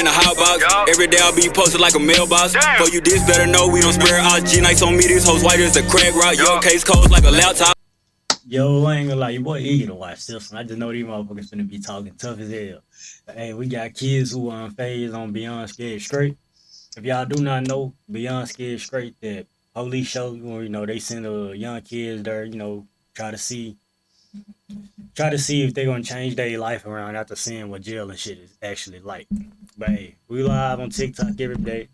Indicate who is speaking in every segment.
Speaker 1: in a hot box. Every day I'll be posted like a mailbox. For you this better know we don't spare our G nights on me. This hoes white as a crack rock. Your case codes like a laptop.
Speaker 2: Yo, I ain't gonna lie, your boy eager to watch this one. I just know these motherfuckers finna be talking tough as hell. Hey, we got kids who unfazed on Beyond Scared Straight. If y'all do not know, Beyond Scared Straight, that police show, you know, they send young kids there, you know, try to see if they're gonna change their life around after seeing what jail and shit is actually like. But hey, we live on TikTok every day.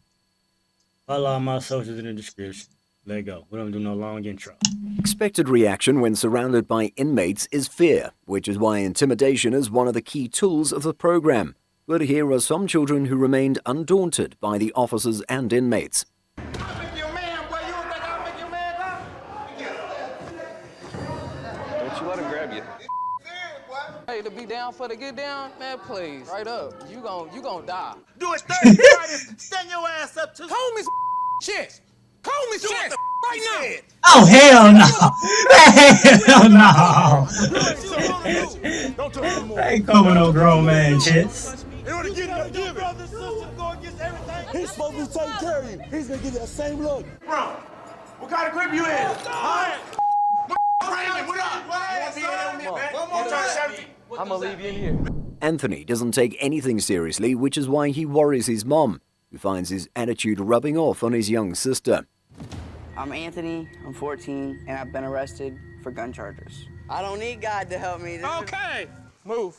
Speaker 2: Follow all my socials in the description. Let go. We don't do no long intro.
Speaker 3: Expected reaction when surrounded by inmates is fear, which is why intimidation is one of the key tools of the program. But here are some children who remained undaunted by the officers and inmates.
Speaker 4: I'll make you a man, boy. You don't think I'll make you a man, huh?
Speaker 5: Don't you let him grab you.
Speaker 6: Hey, to be down for the get down, man, please. Right up. You gon' die.
Speaker 4: Do it 30 Fridays. Stand your ass up to
Speaker 6: Call me chest. Call me chest right now.
Speaker 2: Oh, hell no. Hell no.
Speaker 4: Don't talk no more.
Speaker 2: Ain't coming no grown man chest.
Speaker 4: In order to get your brother and sister go against everything. He's supposed to be taking care of you. He's gonna give you that same look. Bro, what kind of grip you in? Alright. Brandon, what up? You wanna be in there with me, man? One more time.
Speaker 6: I'm gonna leave you in here.
Speaker 3: Anthony doesn't take anything seriously, which is why he worries his mom, who finds his attitude rubbing off on his young sister.
Speaker 7: I'm Anthony, I'm 14, and I've been arrested for gun charges. I don't need God to help me.
Speaker 6: Okay, move.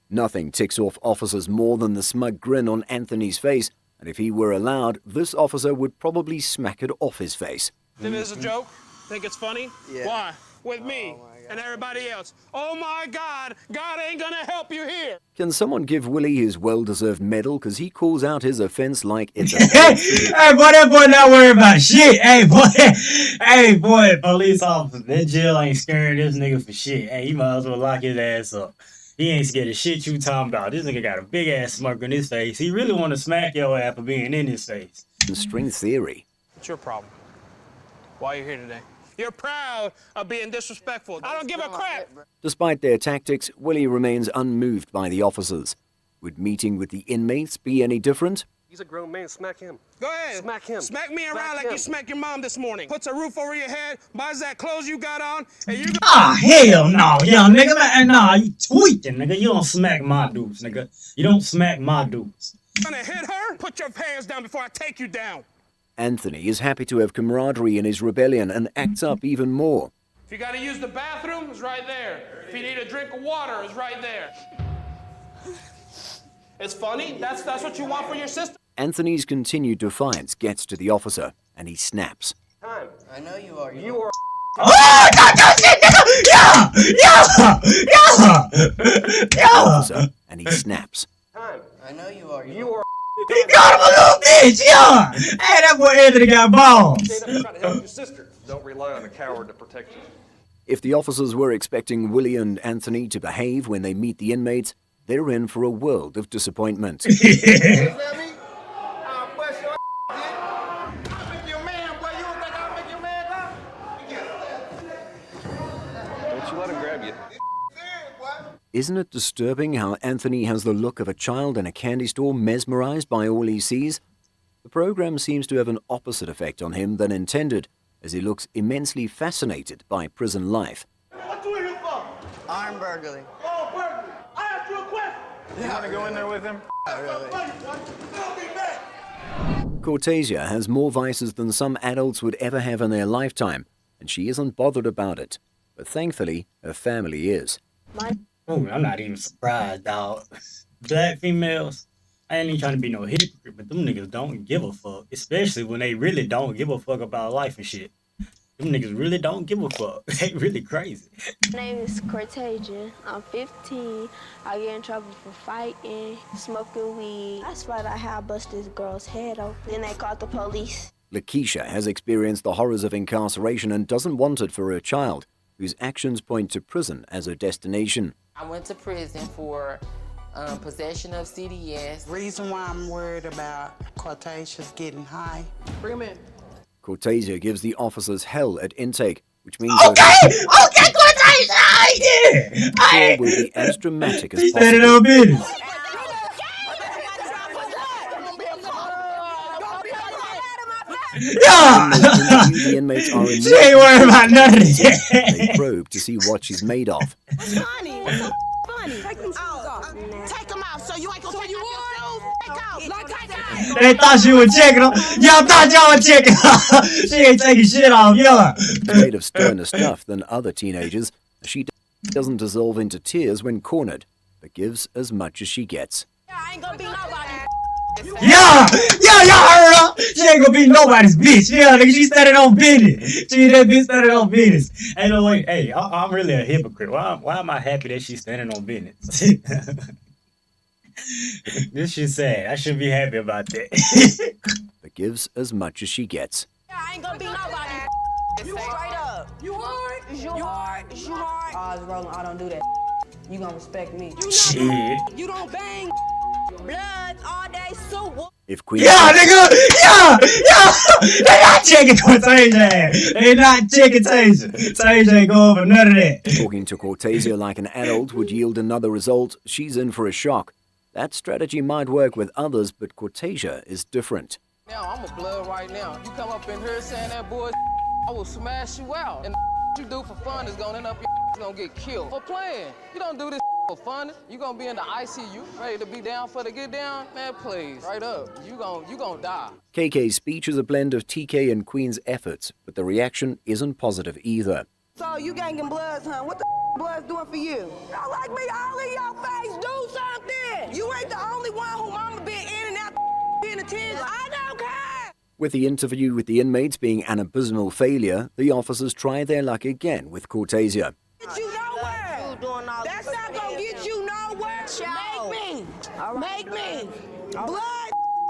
Speaker 3: Nothing ticks off officers more than the smug grin on Anthony's face, and if he were allowed, this officer would probably smack it off his face.
Speaker 8: Think it's a joke? Think it's funny?
Speaker 7: Yeah.
Speaker 8: Why? With me and everybody else. Oh my God, God ain't gonna help you here.
Speaker 3: Can someone give Willie his well-deserved medal, because he calls out his offense like it's a...
Speaker 2: Hey, boy, that boy not worried about shit. Hey, boy, police officer, that jail ain't scaring this nigga for shit. Hey, he might as well lock his ass up. He ain't scared of shit you talking about. This nigga got a big ass smirk on his face. He really want to smack your ass for being in his face.
Speaker 3: String theory.
Speaker 8: What's your problem? Why are you here today? You're proud of being disrespectful. I don't give a crap.
Speaker 3: Despite their tactics, Willie remains unmoved by the officers. Would meeting with the inmates be any different?
Speaker 5: He's a grown man. Smack him.
Speaker 8: Go ahead.
Speaker 5: Smack him.
Speaker 8: Smack me around
Speaker 5: Smack
Speaker 8: like
Speaker 5: him.
Speaker 8: you smacked your mom this morning. Puts a roof over your head, buys that clothes you got on, and you
Speaker 2: Ah, hell no, young nigga. Man, nah, you tweaking, nigga. You don't smack my dudes, nigga. You don't smack my dudes.
Speaker 8: gonna hit her? Put your hands down before I take you down.
Speaker 3: Anthony is happy to have camaraderie in his rebellion and acts up even more.
Speaker 8: If you gotta use the bathroom, it's right there. If you need a drink of water, it's right there. It's funny? That's what you want for your sister?
Speaker 3: Anthony's continued defiance gets to the officer, and he snaps.
Speaker 5: Time.
Speaker 7: I know you are.
Speaker 5: You are.
Speaker 2: Oh, don't shit, nigga! Yeah!
Speaker 3: Officer, and he snaps.
Speaker 5: Time.
Speaker 7: I know you are.
Speaker 5: You are.
Speaker 2: He got him a little bitch, yeah! Hey, that boy Anthony got balls.
Speaker 5: Stand up and try to help your sister. Don't rely on a coward to protect you.
Speaker 3: If the officers were expecting Willie and Anthony to behave when they meet the inmates, they're in for a world of disappointment.
Speaker 4: I'll bust your I'll make you a man, boy. You don't think I'll make you a man, huh?
Speaker 5: Don't you let him grab you.
Speaker 3: Isn't it disturbing how Anthony has the look of a child in a candy store mesmerized by all he sees? The program seems to have an opposite effect on him than intended, as he looks immensely fascinated by prison life.
Speaker 4: What you here for?
Speaker 7: Armed burglary.
Speaker 4: Oh, burglary. I asked you a question.
Speaker 7: You want to go in there with him? Really?
Speaker 4: I'll be back.
Speaker 3: Cortasia has more vices than some adults would ever have in their lifetime, and she isn't bothered about it. But thankfully, her family is.
Speaker 2: Oh, I'm not even surprised, dog. Black females, I ain't even trying to be no hypocrite, but them niggas don't give a fuck. Especially when they really don't give a fuck about life and shit. Them niggas really don't give a fuck. They really crazy.
Speaker 9: My name is Cortasia. I'm 15. I get in trouble for fighting, smoking weed. I swear to how I bust this girl's head open. Then they called the police.
Speaker 3: Lakeisha has experienced the horrors of incarceration and doesn't want it for her child, whose actions point to prison as her destination.
Speaker 10: I went to prison for possession of CDS.
Speaker 11: Reason why I'm worried about Cortasia's getting high.
Speaker 10: Bring him in.
Speaker 3: Cortasia gives the officers hell at intake, which means
Speaker 2: Okay, Cortasia, I did.
Speaker 3: her will be as dramatic as
Speaker 2: He said it
Speaker 3: possible.
Speaker 2: on business. Yeah!
Speaker 3: The inmates are
Speaker 2: She ain't worried about none of this.
Speaker 3: They probe to see what she's made of.
Speaker 11: What's funny? What's so funny? Take them shoes off. Take them off so you ain't gonna take your shoes. Take off. Like, take off.
Speaker 2: They thought she was checking them. Y'all thought y'all were checking her. She ain't taking shit off, yeah.
Speaker 3: Made of sterner stuff than other teenagers, she doesn't dissolve into tears when cornered, but gives as much as she gets.
Speaker 11: I ain't gonna be nobody.
Speaker 2: Yeah, y'all heard her. She ain't gonna be nobody's bitch. Yeah, nigga, she started on business. She that bitch started on business. Ain't no way. Hey, I'm really a hypocrite. Why am I happy that she's standing on business? This shit sad. I should be happy about that.
Speaker 3: But gives as much as she gets.
Speaker 11: I ain't gonna be nobody. You straight up. You hard? Is you hard? Is you hard? Odds rolling. I don't do that. You gonna respect me.
Speaker 2: Shit.
Speaker 11: You don't bang. Blood all day soup.
Speaker 3: If Queen
Speaker 2: Yeah, nigga! Yeah! They not checking Cortasia. They not checking Tasia. Tasia ain't going for none of that.
Speaker 3: Talking to Cortasia like an adult would yield another result, she's in for a shock. That strategy might work with others, but Cortasia is different.
Speaker 6: Now, I'm a blood right now. You come up in here saying that bullshit, I will smash you out. And the you do for fun is gonna end up your gonna get killed for playing. You don't do this for fun. You gonna be in the ICU, ready to be down for the get down? Man, please, right up. You gonna die.
Speaker 3: KK's speech is a blend of TK and Queen's efforts, but the reaction isn't positive either.
Speaker 11: So you ganging Bloods, huh? What the Bloods doing for you? Y'all like me all in your face. Do something. You ain't the only one who mama been in and out in the tears. I don't care.
Speaker 3: With the interview with the inmates being an abysmal failure, the officers try their luck again with Cortasia.
Speaker 11: Get you nowhere. That's not gonna get you nowhere. Make me. Blood.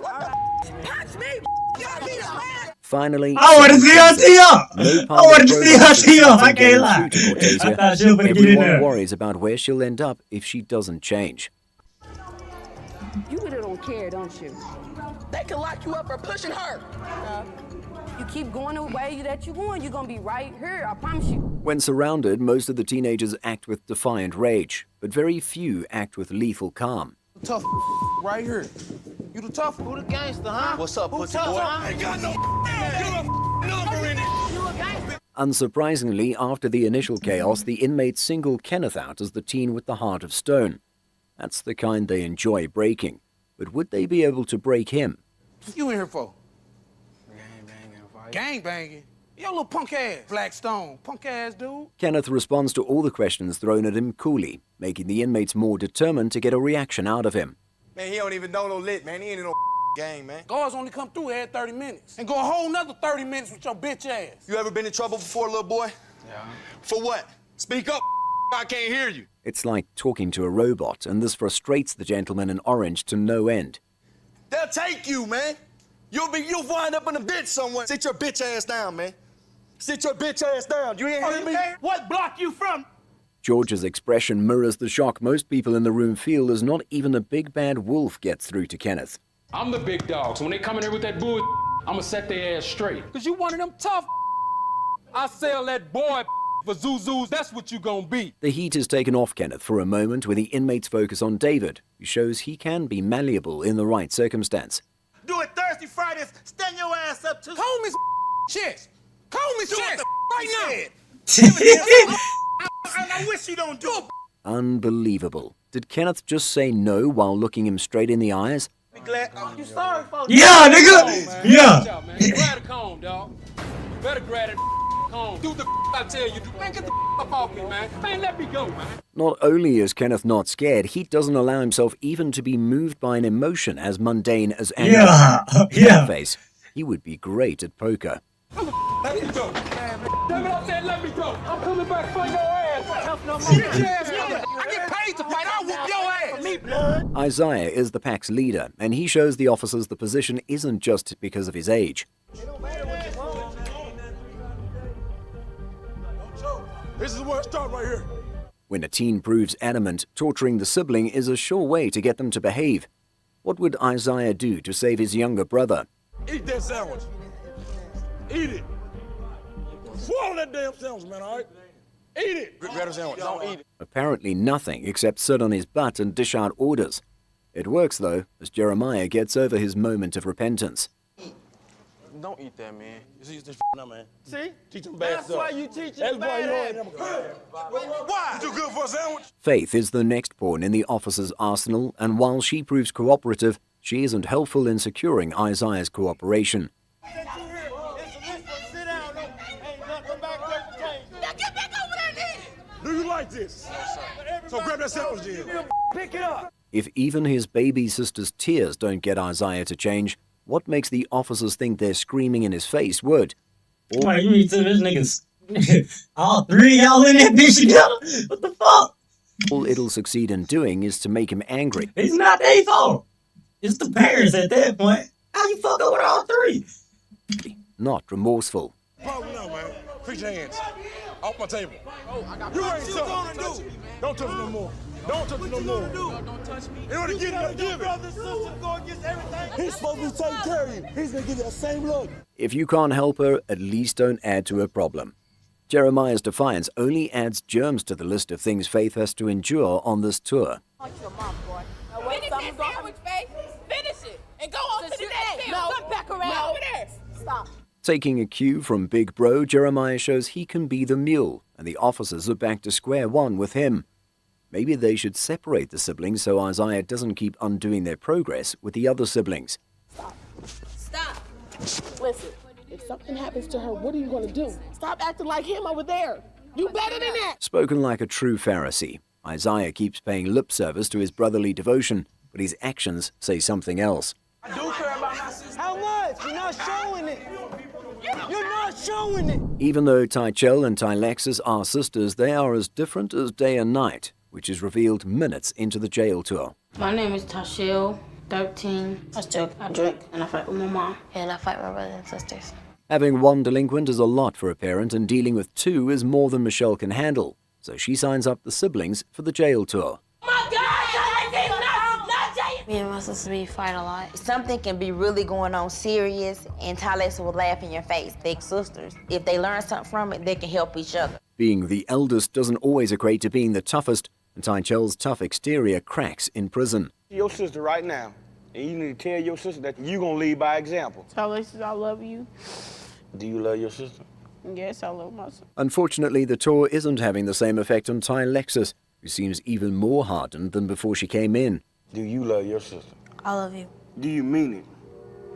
Speaker 11: What the? Punch me. Y'all be the last.
Speaker 3: Finally,
Speaker 2: I want to see her tee up.
Speaker 3: no
Speaker 2: I want to see her tee up. I
Speaker 3: getting
Speaker 2: can't lie.
Speaker 3: through to Cortasia.
Speaker 2: I thought she was gonna get in
Speaker 3: Everyone
Speaker 2: there.
Speaker 3: worries about where she'll end up if she doesn't change.
Speaker 12: You really don't care, don't you?
Speaker 6: They can lock you up for pushing her.
Speaker 12: You keep going the way that you're going, you're gonna be right here, I promise you.
Speaker 3: When surrounded, most of the teenagers act with defiant rage, but very few act with lethal calm.
Speaker 4: Tough right here. You the tough? Who the gangster, huh? What's up, pussy boy? I ain't got no number in it. You a gangster?
Speaker 3: Unsurprisingly, after the initial chaos, the inmates single Kenneth out as the teen with the heart of stone. That's the kind they enjoy breaking. But would they be able to break him?
Speaker 4: What you in here for? Gang banging? Yo, little punk ass. Blackstone. Punk ass dude.
Speaker 3: Kenneth responds to all the questions thrown at him coolly, making the inmates more determined to get a reaction out of him.
Speaker 13: Man, he don't even know no lit, man. He ain't in no gang, man.
Speaker 4: Guards only come through every 30 minutes. And go a whole nother 30 minutes with your bitch ass.
Speaker 13: You ever been in trouble before, little boy? Yeah. For what? Speak up, I can't hear you.
Speaker 3: It's like talking to a robot, and this frustrates the gentleman in orange to no end.
Speaker 13: They'll take you, man. You'll wind up in a bitch somewhere. Sit your bitch ass down, man. Sit your bitch ass down. You ain't hear me?
Speaker 4: What block you from?
Speaker 3: George's expression mirrors the shock most people in the room feel as not even a big bad wolf gets through to Kenneth.
Speaker 14: I'm the big dog, so when they come in here with that bull, I'ma set their ass straight.
Speaker 4: Cause you one of them tough. I sell that boy for Zuzus, that's what you gonna be.
Speaker 3: The heat is taken off Kenneth for a moment when the inmates focus on David, who shows he can be malleable in the right circumstance.
Speaker 4: Do it Thursday, Fridays, stand your ass up to comb his chest. Comb his chest right now. I wish you don't do it.
Speaker 3: Unbelievable. Did Kenneth just say no while looking him straight in the eyes?
Speaker 4: Be glad. You sorry, folks.
Speaker 2: Yeah, nigga. Yeah.
Speaker 14: Grab the comb, dog. You better grab it. Comb. Do the I tell you. Man, get the up off me, man. Man, let me go, man.
Speaker 3: Not only is Kenneth not scared, he doesn't allow himself even to be moved by an emotion as mundane as anger.
Speaker 2: Yeah.
Speaker 3: Face. He would be great at poker.
Speaker 14: Let me go. Damn it, I said let me go. I'm coming back for your ass.
Speaker 4: I get paid to fight. I'll whoop your ass. Me, blood.
Speaker 3: Isaiah is the pack's leader, and he shows the officers the position isn't just because of his age.
Speaker 4: This is where it starts right here.
Speaker 3: When a teen proves adamant, torturing the sibling is a sure way to get them to behave. What would Isaiah do to save his younger brother?
Speaker 4: Eat that sandwich. Eat it. Swallow that damn sandwich, man, all right? Eat it. Grab the sandwich. Don't eat it.
Speaker 3: Apparently nothing except sit on his butt and dish out orders. It works, though, as Jeremiah gets over his moment of repentance.
Speaker 14: Don't eat that, man.
Speaker 13: You see this now, man. See? Teach them bad
Speaker 14: That's
Speaker 13: stuff.
Speaker 14: why you teach
Speaker 13: That's
Speaker 14: them
Speaker 13: why
Speaker 14: bad
Speaker 13: you
Speaker 14: habits.
Speaker 13: Why? You too good for a sandwich?
Speaker 3: Faith is the next pawn in the officer's arsenal, and while she proves cooperative, she isn't helpful in securing Isaiah's cooperation.
Speaker 13: Do you like this? So grab that sandwich then.
Speaker 11: Pick it up.
Speaker 3: If even his baby sister's tears don't get Isaiah to change, what makes the officers think they're screaming in his face would?
Speaker 2: Wait, you mean to this niggas? All three of y'all in that bitch together? What the fuck?
Speaker 3: All it'll succeed in doing is to make him angry.
Speaker 2: It's not their fault. It's the parents at that point. How you fuck over all three?
Speaker 3: Not remorseful.
Speaker 13: Problem now, man. Put your hands off my table. You ain't something. Don't touch it no more. Don't touch it no more.
Speaker 14: Don't touch me.
Speaker 13: In order to get it, give it.
Speaker 4: Brother, sister, go against everything. He's supposed to be taking care of you. He's gonna give you that same look.
Speaker 3: If you can't help her, at least don't add to her problem. Jeremiah's defiance only adds germs to the list of things Faith has to endure on this tour.
Speaker 11: Finish that sandwich, Faith. Finish it. And go on to the next thing. No. Come back around over there. Stop.
Speaker 3: Taking a cue from Big Bro, Jeremiah shows he can be the mule, and the officers are back to square one with him. Maybe they should separate the siblings so Isaiah doesn't keep undoing their progress with the other siblings.
Speaker 11: Stop. Listen, if something happens to her, what are you going to do? Stop acting like him over there. You better than that.
Speaker 3: Spoken like a true Pharisee, Isaiah keeps paying lip service to his brotherly devotion, but his actions say something else.
Speaker 14: I do care about my sister.
Speaker 11: How much? You're not showing it. You're not showing it.
Speaker 3: Even though Tychel and Tylexis are sisters, they are as different as day and night, which is revealed minutes into the jail tour.
Speaker 15: My name is Tashelle, 13. I drink, and I fight with my mom.
Speaker 16: And I fight my brothers and sisters.
Speaker 3: Having one delinquent is a lot for a parent, and dealing with two is more than Michelle can handle. So she signs up the siblings for the jail tour.
Speaker 16: Me and my sister, we fight a lot. Something can be really going on serious, and Tylex will laugh in your face. They're sisters. If they learn something from it, they can help each other.
Speaker 3: Being the eldest doesn't always equate to being the toughest, and Tychel's tough exterior cracks in prison.
Speaker 14: Your sister right now, and you need to tell your sister that you're going to lead by example.
Speaker 15: Tylex, I love you.
Speaker 14: Do you love your sister?
Speaker 15: Yes, I love my sister.
Speaker 3: Unfortunately, the tour isn't having the same effect on Tylexis, who seems even more hardened than before she came in.
Speaker 14: Do you love your sister?
Speaker 16: I love you.
Speaker 14: Do you mean it?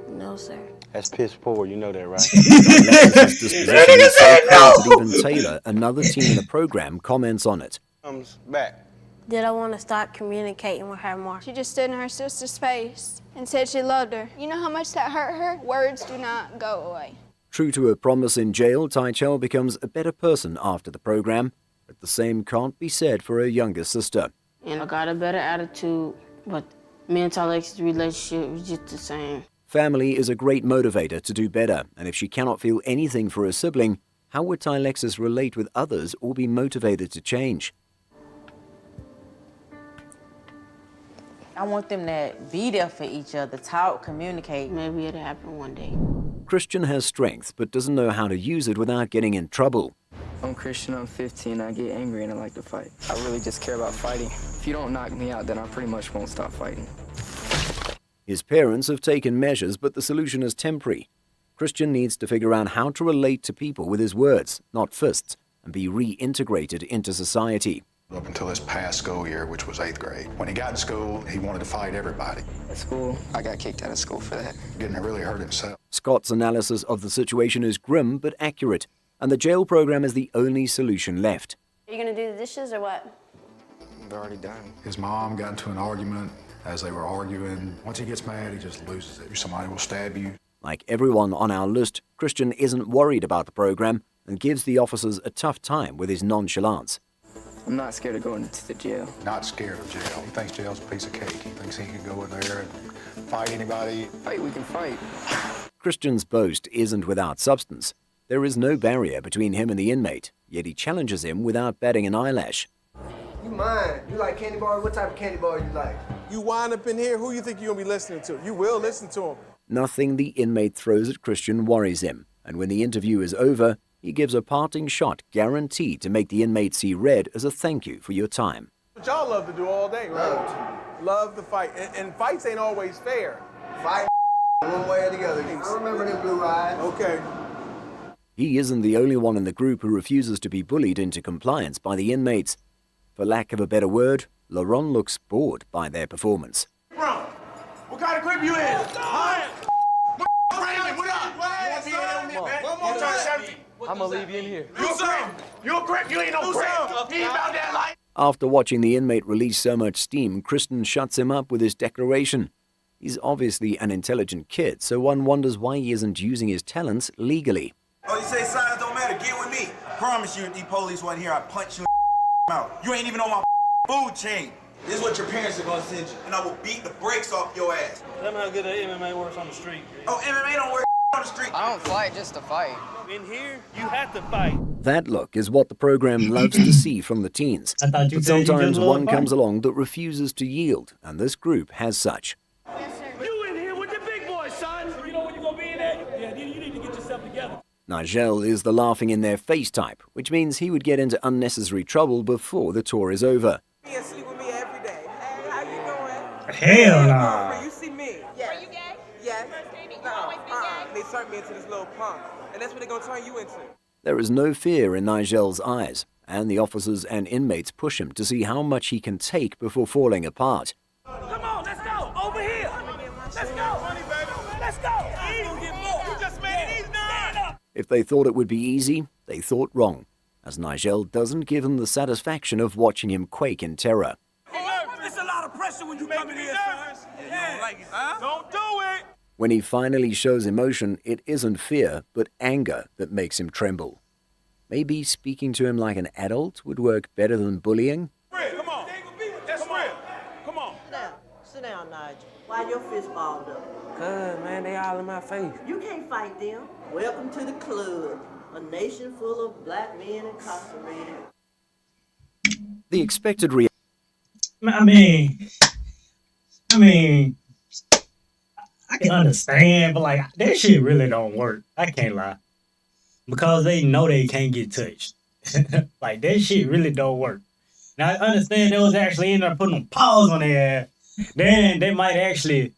Speaker 16: No, sir.
Speaker 14: That's piss poor, you know that, right?
Speaker 3: Tylexis' disposition is so clear that even Taylor, another teen in the program, comments on it.
Speaker 14: Comes back.
Speaker 15: Did I want to stop communicating with her more?
Speaker 9: She just stood in her sister's face and said she loved her. You know how much that hurt her? Words do not go away.
Speaker 3: True to her promise in jail, Tychel becomes a better person after the program, but the same can't be said for her younger sister.
Speaker 15: And I got a better attitude, but me and Tylex's relationship was just the same.
Speaker 3: Family is a great motivator to do better, and if she cannot feel anything for her sibling, how would Tylexis relate with others or be motivated to change?
Speaker 10: I want them to be there for each other, talk, communicate.
Speaker 15: Maybe it'll happen one day.
Speaker 3: Christian has strength, but doesn't know how to use it without getting in trouble.
Speaker 17: I'm Christian, I'm 15, I get angry and I like to fight. I really just care about fighting. If you don't knock me out, then I pretty much won't stop fighting.
Speaker 3: His parents have taken measures, but the solution is temporary. Christian needs to figure out how to relate to people with his words, not fists, and be reintegrated into society.
Speaker 18: Up until this past school year, which was 8th grade. When he got in school, he wanted to fight everybody.
Speaker 17: At school, I got kicked out of school for that.
Speaker 18: Didn't really hurt himself.
Speaker 3: Scott's analysis of the situation is grim but accurate, and the jail program is the only solution left.
Speaker 15: Are you going to do the dishes or what?
Speaker 17: They're already done.
Speaker 18: His mom got into an argument as they were arguing. Once he gets mad, he just loses it. Somebody will stab you.
Speaker 3: Like everyone on our list, Christian isn't worried about the program and gives the officers a tough time with his nonchalance.
Speaker 17: I'm not scared of going to the jail.
Speaker 18: Not scared of jail. He thinks jail's a piece of cake. He thinks he can go in there and fight anybody.
Speaker 17: Fight, we can fight.
Speaker 3: Christian's boast isn't without substance. There is no barrier between him and the inmate, yet he challenges him without batting an eyelash.
Speaker 19: You mine. You like candy bars? What type of candy bar you like?
Speaker 14: You wind up in here, who you think you're going to be listening to? You will listen to him.
Speaker 3: Nothing the inmate throws at Christian worries him, and when the interview is over, he gives a parting shot guaranteed to make the inmate see red as a thank you for your time.
Speaker 14: What y'all love to do all day, right? Love to fight. And fights ain't always fair.
Speaker 19: Fight one way or the other. I remember them blue eyes.
Speaker 13: Okay.
Speaker 3: He isn't the only one in the group who refuses to be bullied into compliance by the inmates. For lack of a better word, Laron looks bored by their performance.
Speaker 4: Bro, what kind of grip you in? Huh? Raymond, what up? One more time.
Speaker 17: I'm gonna leave you in here.
Speaker 4: You a grip? You ain't no grip. He ain't about that life.
Speaker 3: After watching the inmate release so much steam, Kristen shuts him up with his declaration. He's obviously an intelligent kid, so one wonders why he isn't using his talents legally.
Speaker 20: Oh, you say signs don't matter? Get with me. Promise you, if these police wasn't here, I'd punch you out. You ain't even on my food chain. This is what your parents are gonna send you, and I will beat the brakes off your ass.
Speaker 21: Tell me how good MMA works on the street.
Speaker 20: Oh, MMA don't work on the street.
Speaker 6: I don't fight just to fight.
Speaker 21: In here, you have to fight.
Speaker 3: That look is what the program loves to see from the teens. But sometimes one comes along that refuses to yield, and this group has such.
Speaker 4: You in here with the big boys, son. You know when you gonna be in there? Yeah, you need to get yourself together.
Speaker 3: Nigel is the laughing in their face type, which means he would get into unnecessary trouble before the tour is over.
Speaker 11: You sleep with me every day. Hey, how you doing?
Speaker 2: Hell nah.
Speaker 11: You see me? Yes. Are you gay? Yes. They turned me into this little punk, and that's what they're gonna turn you into.
Speaker 3: There is no fear in Nigel's eyes, and the officers and inmates push him to see how much he can take before falling apart.
Speaker 4: Come on, let's go. Over here. Let's go. Let's go. You just made it easy. Stand up.
Speaker 3: If they thought it would be easy, they thought wrong, as Nigel doesn't give them the satisfaction of watching him quake in terror.
Speaker 4: It's a lot of pressure when you come in here, son. Yeah. You don't like it, huh? Don't do it.
Speaker 3: When he finally shows emotion, it isn't fear, but anger that makes him tremble. Maybe speaking to him like an adult would work better than bullying?
Speaker 4: Come on. That's real. Come on.
Speaker 11: Sit down, Nigel. Why your fist balled up?
Speaker 21: Cuz, man, they all in my face.
Speaker 11: You can't fight them. Welcome to the club, a nation full of black men incarcerated.
Speaker 3: The expected reaction.
Speaker 2: I mean, I can understand, but like that shit really don't work. I can't lie, because they know they can't get touched. Like that shit really don't work. Now I understand they was actually in there putting a pause on their ass. Then they might actually,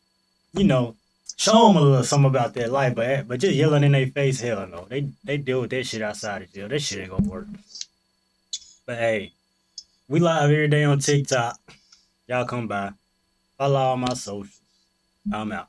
Speaker 2: show them a little something about their life, but just yelling in their face, hell no. They deal with that shit outside of jail. That shit ain't gonna work. But hey, we live every day on TikTok. Y'all come by. Follow all my socials. I'm out.